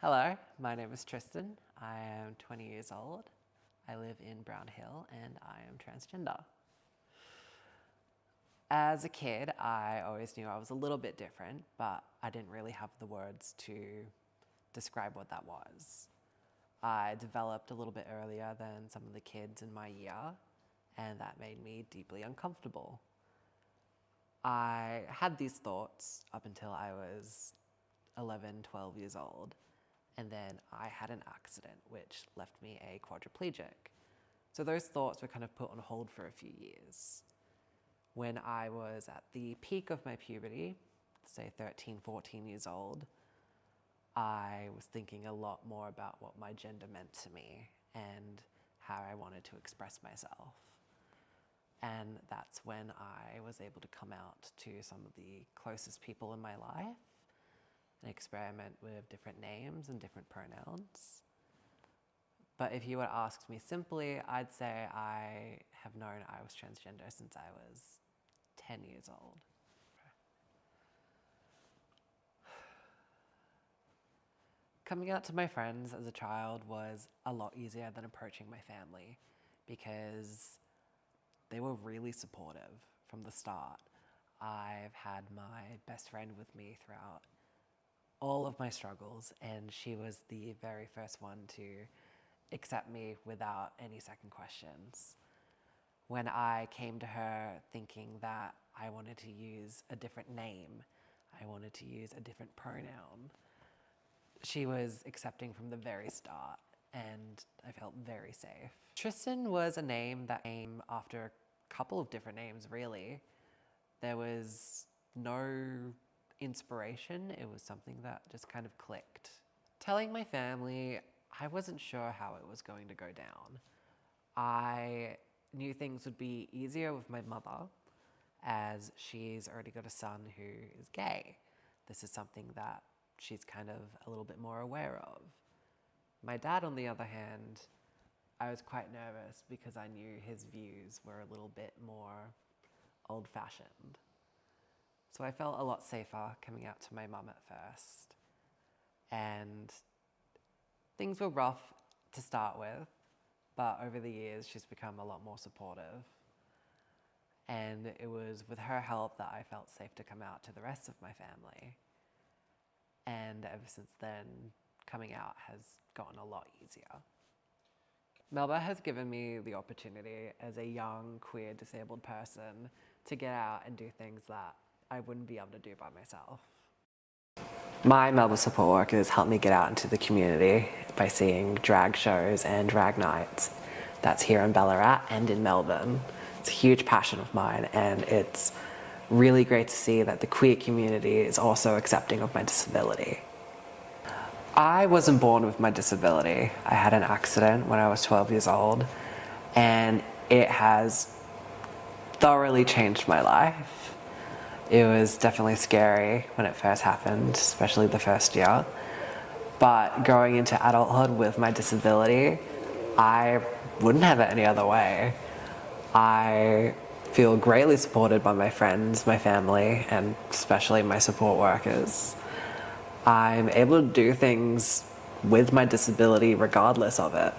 Hello, my name is Tristan. I am 20 years old. I live in Brown Hill and I am transgender. As a kid, I always knew I was a little bit different, but I didn't really have the words to describe what that was. I developed a little bit earlier than some of the kids in my year, and that made me deeply uncomfortable. I had these thoughts up until I was 11, 12 years old. And then I had an accident which left me a quadriplegic. So those thoughts were kind of put on hold for a few years. When I was at the peak of my puberty, say 13, 14 years old, I was thinking a lot more about what my gender meant to me and how I wanted to express myself. And that's when I was able to come out to some of the closest people in my life and experiment with different names and different pronouns. But if you were to ask me simply, I'd say I have known I was transgender since I was 10 years old. Coming out to my friends as a child was a lot easier than approaching my family because they were really supportive from the start. I've had my best friend with me throughout all of my struggles, and she was the very first one to accept me without any second questions. When I came to her thinking that I wanted to use a different name, I wanted to use a different pronoun, she was accepting from the very start, and I felt very safe. Tristan was a name that came after a couple of different names, really. There was no inspiration, it was something that just kind of clicked. Telling my family, I wasn't sure how it was going to go down. I knew things would be easier with my mother, as she's already got a son who is gay. This is something that she's kind of a little bit more aware of. My dad, on the other hand, I was quite nervous because I knew his views were a little bit more old-fashioned. So I felt a lot safer coming out to my mum at first. And things were rough to start with, but over the years she's become a lot more supportive. And it was with her help that I felt safe to come out to the rest of my family. And ever since then, coming out has gotten a lot easier. Melba has given me the opportunity as a young, queer, disabled person to get out and do things that I wouldn't be able to do by myself. My Melba support workers help me get out into the community by seeing drag shows and drag nights. That's here in Ballarat and in Melbourne. It's a huge passion of mine, and it's really great to see that the queer community is also accepting of my disability. I wasn't born with my disability. I had an accident when I was 12 years old, and it has thoroughly changed my life. It was definitely scary when it first happened, especially the first year. But growing into adulthood with my disability, I wouldn't have it any other way. I feel greatly supported by my friends, my family, and especially my support workers. I'm able to do things with my disability regardless of it.